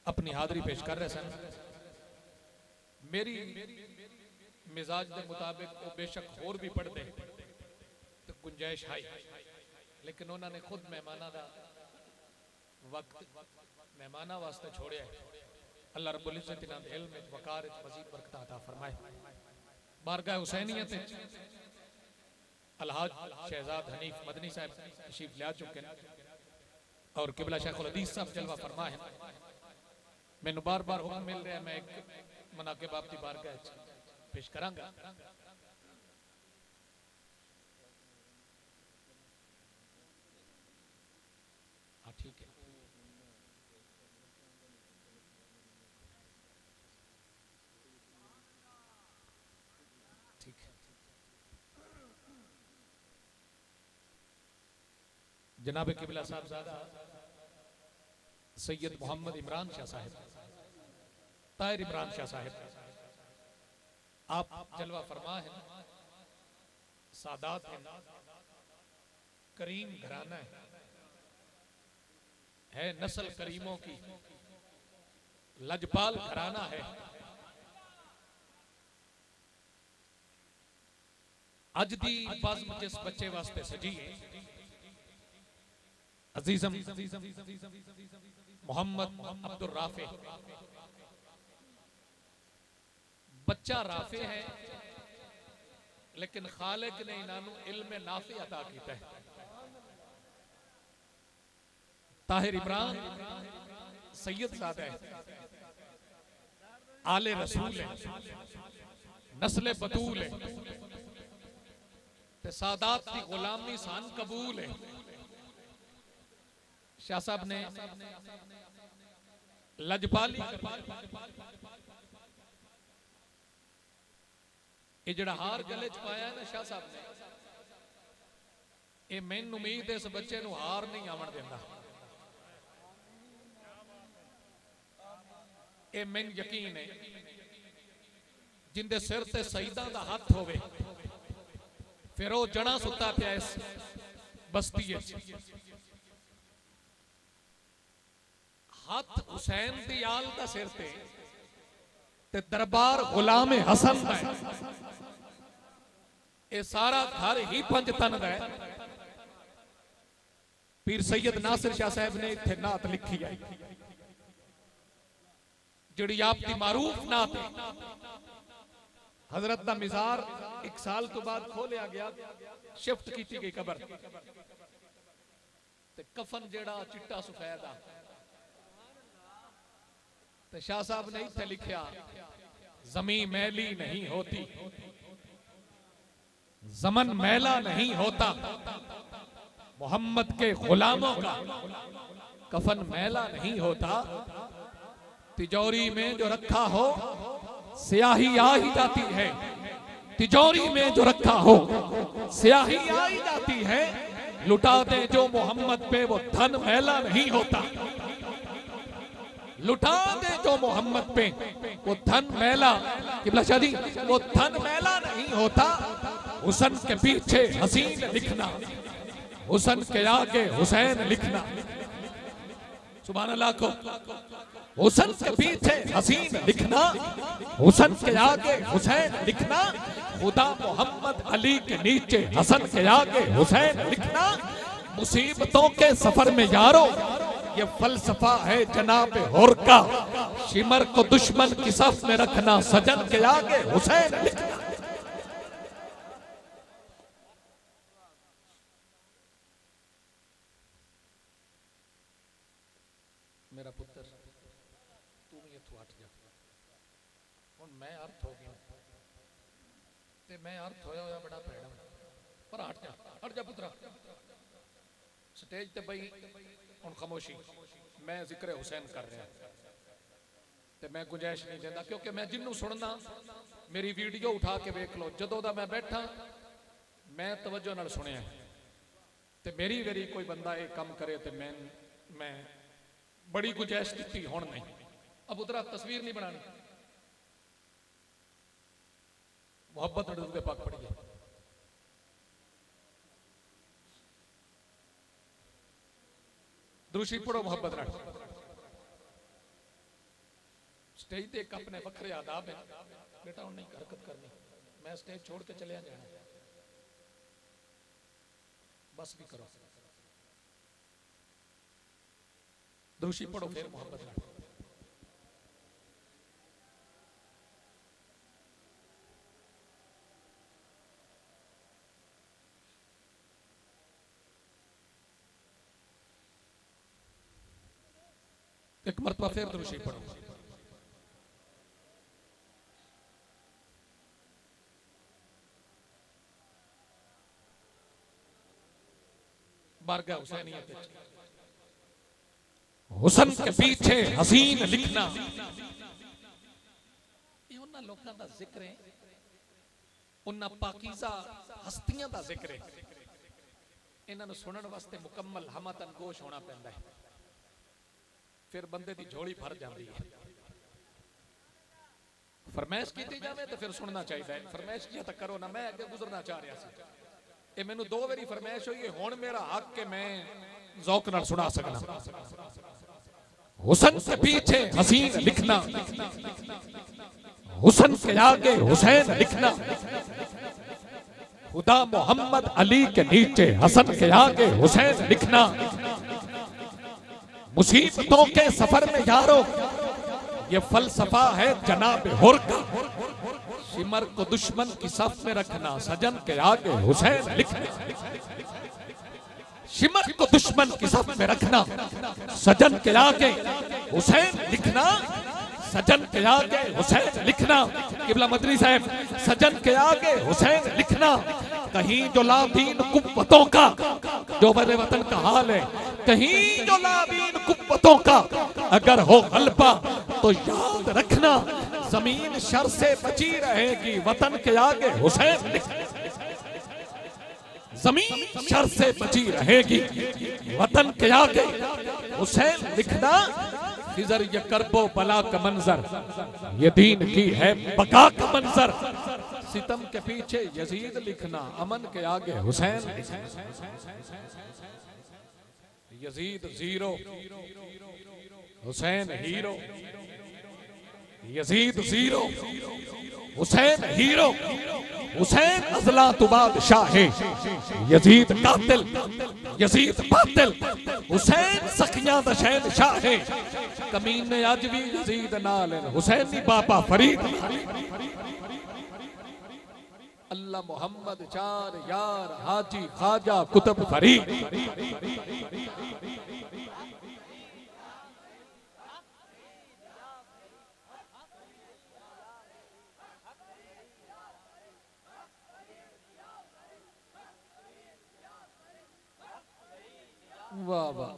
अपनी हाजरी पेश कर रहे सन। मेरी मिजाज के मुताबिक वो बेशक होर भी पढ़ दे तो गुंजाइश है, लेकिन उन्होंने खुद मेहमाना का वक्त मेहमाना वास्ते छोड़िया है। अल्लाह रब्बुल इज्जत इन्हां दे इल्म विच वकार विच मजीद बरकत अता फरमाए। बारगाह हुसैनियत अलहाज शहजाद हनीफ मदनी साहब तशरीफ ले चुके हैं और किबला शेखुल हदीस साहब जलवा फरमा है। मैनू बार बार हुक्म मिल रहा है, मैं एक मनाके बाप की बारगाह पेश करांगा। हाँ ठीक है, ठीक है। जनाब किबला साहबजादा सैयद मोहम्मद इमरान शाह साहब, ताहिर इमरान शाह साहब, आप जलवा फरमा है, सादात है, करीम घराना है नस्ल करीमों की, लजपाल घराना है। अज दी बज़्म जिस बच्चे वास्ते सजी है, अजीजम मोहम्मद अब्दुल राफे, बच्चा राफे है लेकिन खालिक ने इन्हां इल्म नाफे अता किया है। ताहिर इमरान सैयद सादा है, आले रसूल है, नस्ले बतूल है, ते सादात की गुलामी सान कबूल है। शाह साहब ने लजपाली ये जड़ा हार गले च पाया ना शाह साहब ने, ये मैनू उम्मीद है इस बच्चे नू हार नहीं आवन देंदा। ये मैनू यकीन है जिंदे सिर ते सईदा दा हाथ होवे फिर वो जड़ा सुता पिया इस बस्ती हाथ हुसैन दी आल दा सिर ते दरबार गुलाम हसन दा है। ये सारा घर ही पंज तन दा है। पीर सैयद नासिर शाह साहब ने इत्थे नात लिखी है जिहड़ी आप दी मारूफ नात है। हजरत दा मिजार एक साल तो बाद खोलिया गया, शिफ्ट की गई कबर ते कफन जेड़ा चिट्टा सफेद आ ते शाह साहब ने इत्थे लिखिया, जमीन मैली नहीं होती, जमन मैला नहीं होता, मोहम्मद के गुलामों का कफन मैला नहीं होता, तिजोरी में जो रखा हो स्याही आ ही जाती है, तिजोरी में जो रखा हो स्याही आ ही जाती है, लुटा दे जो मोहम्मद पे वो धन मैला नहीं होता, लुटा दे जो मोहम्मद पे वो धन मैला, किबला शाह जी वो धन मैला नहीं होता। हुसन के पीछे हसीन लिखना, हुसन के आगे हुसैन लिखना, सुभान अल्लाह को। हुसन के पीछे हसीन लिखना, हुसन के आगे हुसैन लिखना, खुदा मोहम्मद अली के नीचे हसन के आगे हुसैन लिखना। मुसीबतों के सफर में यारो ये फलसफा है जनाब हुर का, शिमर को दुश्मन की सफ में रखना, सजन के आगे हुसैन लिखना। मेरा पुत्र तू भी इथों हट जा, हुण मैं अर्थ हो गया ते मैं अर्थ होया होया बड़ा भैड़ा, पर हट जा पुत्रा। स्टेज ते बई हुण खामोशी, मैं जिक्र हुसैन कर रहा ते मैं गुंजाइश नहीं देता, क्योंकि मैं जिन्नू सुनना मेरी वीडियो उठा के वेख लो, जदों दा मैं बैठा मैं तवज्जो नाल सुनिया ते मेरी वेरी कोई बंदा ये काम करे ते मैं बड़ी गुंजाइश दी हुण नहीं। अब उधर तस्वीर नहीं बनानी, मोहब्बत दरूद पाक पढ़िए। दूसरी पढ़ो मोहब्बत नाल। स्टेज ते एक अपने वखरे आदाब है, बेटा उन्हें हरकत करनी, मैं स्टेज छोड़ के चलिया जाना, बस भी करो, दोषी पढ़ो फिर मोहब्बत ना। एक मरतबा फिर दोषी पढ़ो। बारगाह हुसैनियत हुसन के पीछे हसीन लिखना, ये उन्हां लोकां दा जिक्र है, उन्हां पाकीज़ा हस्तियां दा जिक्र है, इन्हां नूं सुनन वास्ते मुकम्मल हमतन गोश होना पैंदा है, फिर बंदे दी झोली भर जाती है। फरमाइश की जाए तो फिर सुनना चाहिए, फरमाइश किया तो करो ना। मैं अगे गुजरना चाह रहा सी, ये मैनू 2 बारी फरमाइश हुई है, हुण मेरा हक के मैं ज़ौक नाल सुना सकना। हुसन के पीछे हसीन लिखना, हुसन के आगे हुसैन लिखना, खुदा मोहम्मद अली के नीचे हसन के आगे हुसैन लिखना, मुसीबतों के सफर में यारो ये फलसफा है जनाब हुर का, शिमर को दुश्मन की सफ में रखना, सजन के आगे हुसैन लिखना, शिमर को दुश्मन की सफ में रखना, सजन के आगे हुसैन लिखना, सजन के आगे हुसैन लिखना। किबला मदनी साहब, सजन के आगे हुसैन लिखना, कहीं जो लादीन कुव्वतों का, जो मेरे वतन का हाल है, कहीं जो लादीन कुव्वतों का अगर हो गलबा तो याद रखना, जमीन शर से बची रहेगी, वतन के आगे हुसैन लिखना, जमीन शर से बची रहेगी, वतन के आगे हुसैन लिखना। खिजर ये करबो बला का मंजर, ये दीन की है बका का मंजर, सितम के पीछे यजीद लिखना, अमन के आगे Hussain, Yazid zero Hussain hero, Yazid zero Hussain hero, Hussain अजला तो बादशाह है, यजीद कातिल यजीद बातिल, हुसैन सखियां दा शहंशाह है, कमीने अज भी यजीद नाल हुसैनी बाबा फरीद, अल्लाह मोहम्मद चार यार हाजी खाजा कुतुब फरीद। वाह वाह,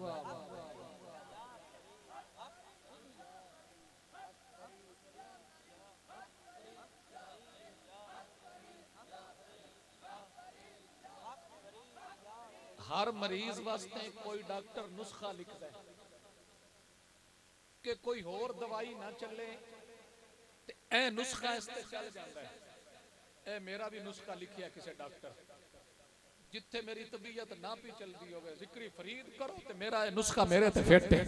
हर मरीज वास्ते कोई डॉक्टर नुस्खा लिखता है कि कोई होर दवाई ना चले, ते ए नुस्खा इस ते चल जाता है। ए मेरा भी नुस्खा लिखिया किसी डॉक्टर, जिथे मेरी तबीयत ना भी चलती होवे, जिक्री फरीद करो ते मेरा ए नुस्खा मेरे ते फिट है।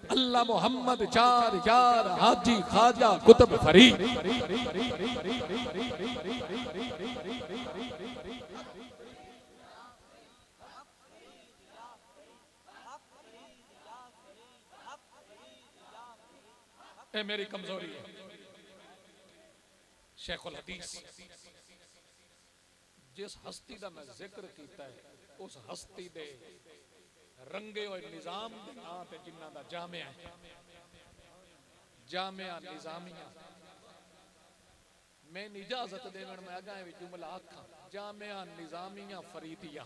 अल्लाह मोहम्मद चार यार हाजी खाजा कुतुब फरीद। ए मेरी कमजोरी है। शेखुल हदीस जिस हस्ती का मैं जिक्र किया है, उस हस्ती दे रंगे हुए निजाम दे नाम ते जिन्हां दा जामिया है, जामिया निजामिया। मैं इजाजत देवन मैं अगा जुमला आखा, जामिया निजामिया फरीदिया।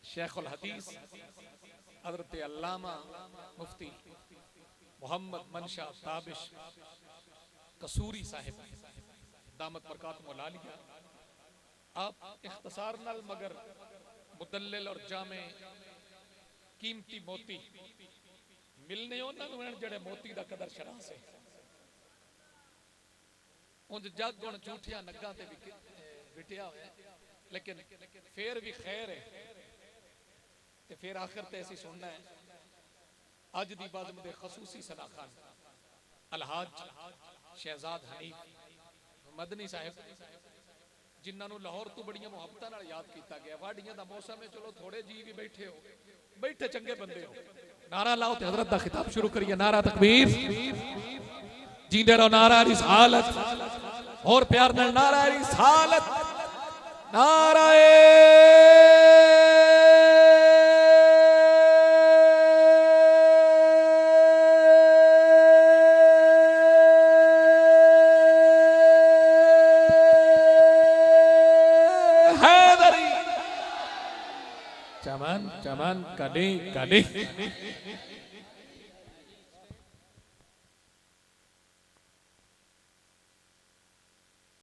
शेखुल हदीस हजरत अल्लामा मुफ्ती मोहम्मद मनशा ताबिश कसूरी साहिब दामत बरकात मौला लिया। आप इख्तिसार नाल मगर मुदल्लिल और जामे कीमती मोती मिलने उन्होंने जड़े मोती दा कदर शरा से उंज जग गुण झूठिया नगा ते भी विटिया होया, लेकिन फिर भी खैर है। ते फिर आखिर ते ऐसी सुनना है, अज दी बज़म दे खसूसी सलाखान अलहाज शहजाद हनीफ मदनी साहब जिन्होंने लाहौर तो बड़िया मुहब्बतां नाल याद किया गया। वाडियां दा मौसम है, चलो थोड़े जी भी बैठे हो, बैठे चंगे बंदे हो। नारा लाओ ते हजरत दा खिताब शुरू करिए। नारा तकबीर, जींदे रहो, नारा रिसालत, और प्यार नाल नारा रिसालत, नारा चमन चमन कड़ी कड़ी